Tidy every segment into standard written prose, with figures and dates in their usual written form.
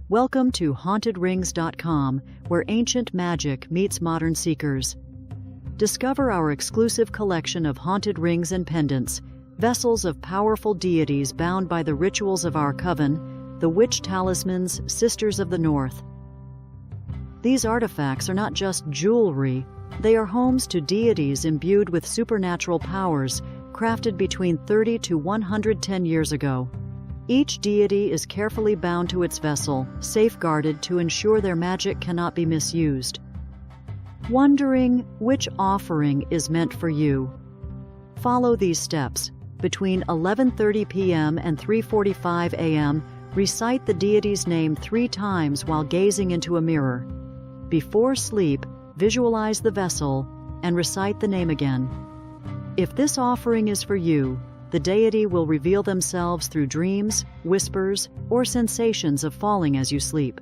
Welcome to hauntedrings.com, where ancient magic meets modern seekers. Discover our exclusive collection of haunted rings and pendants, vessels of powerful deities bound by the rituals of our coven, the Witchtalismans Sisters of the North. These artifacts are not just jewelry, they are homes to deities imbued with supernatural powers, crafted between 30 to 110 years ago. Each deity is carefully bound to its vessel, safeguarded to ensure their magic cannot be misused. Wondering which offering is meant for you? Follow these steps. Between 11:30 p.m. and 3:45 a.m., recite the deity's name 3 times while gazing into a mirror. Before sleep, visualize the vessel and recite the name again. If this offering is for you, the deity will reveal themselves through dreams, whispers, or sensations of falling as you sleep.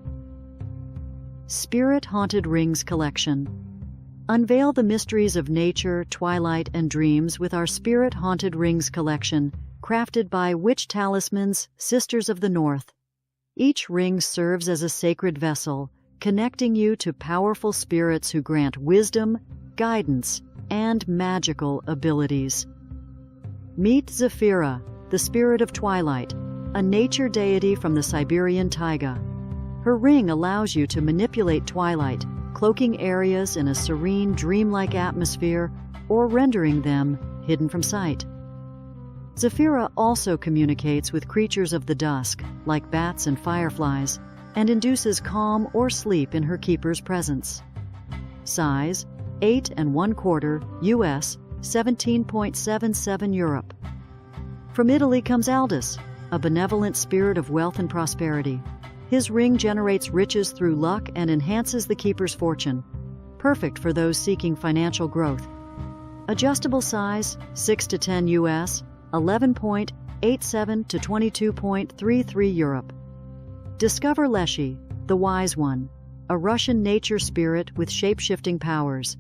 Spirit Haunted Rings Collection. Unveil the mysteries of nature, twilight, and dreams with our Spirit Haunted Rings collection, crafted by Witchtalismans Sisters of the North. Each ring serves as a sacred vessel, connecting you to powerful spirits who grant wisdom, guidance, and magical abilities. Meet Zephyra, the spirit of Twilight, a nature deity from the Siberian taiga. Her ring allows you to manipulate twilight, cloaking areas in a serene, dreamlike atmosphere or rendering them hidden from sight. Zephyra also communicates with creatures of the dusk, like bats and fireflies, and induces calm or sleep in her keeper's presence. Size: 8 1/4 US, 17.77 Europe. From Italy comes Aldous, a benevolent spirit of wealth and prosperity. His ring generates riches through luck and enhances the keeper's fortune, perfect for those seeking financial growth. Adjustable size: 6 to 10 US, 11.87 to 22.33 Europe. Discover Leshy, the Wise One, a Russian nature spirit with shape-shifting powers.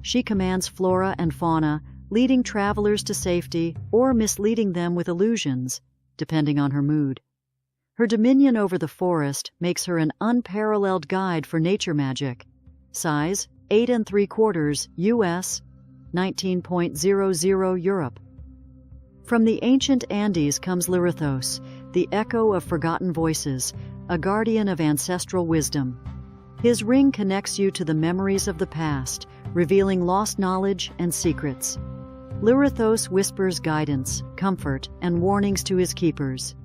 She commands flora and fauna, leading travelers to safety or misleading them with illusions, depending on her mood. Her dominion over the forest makes her an unparalleled guide for nature magic. Size: 8 3/4 US, 19.00 Europe. From the ancient Andes comes Lyrithos, the echo of forgotten voices, a guardian of ancestral wisdom. His ring connects you to the memories of the past, revealing lost knowledge and secrets. Lyrithos whispers guidance, comfort, and warnings to his keepers.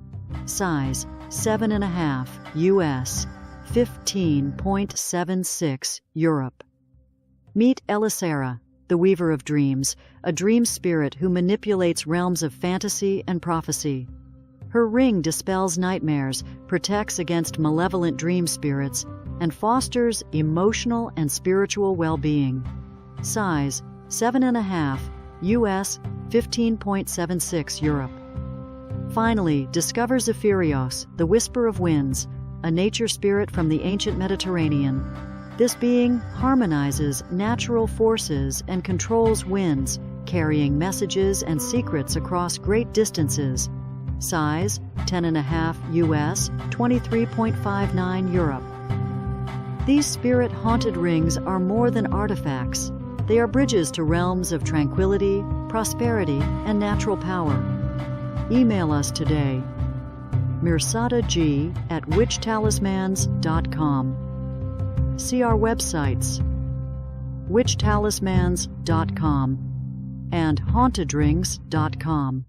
Size: 7 1/2 US, 15.76 Europe. Meet Elisera, the Weaver of Dreams, a dream spirit who manipulates realms of fantasy and prophecy. Her ring dispels nightmares, protects against malevolent dream spirits, and fosters emotional and spiritual well-being. Size: 7 1/2 US, 15.76 Europe. Finally, discover Zephyrios, the Whisper of Winds, a nature spirit from the ancient Mediterranean. This being harmonizes natural forces and controls winds, carrying messages and secrets across great distances. Size: 10 1/2 US, 23.59 Europe. These spirit-haunted rings are more than artifacts. They are bridges to realms of tranquility, prosperity, and natural power. Email us today, mirsada@witchtalismans.com. See our websites, witchtalismans.com and hauntedrings.com.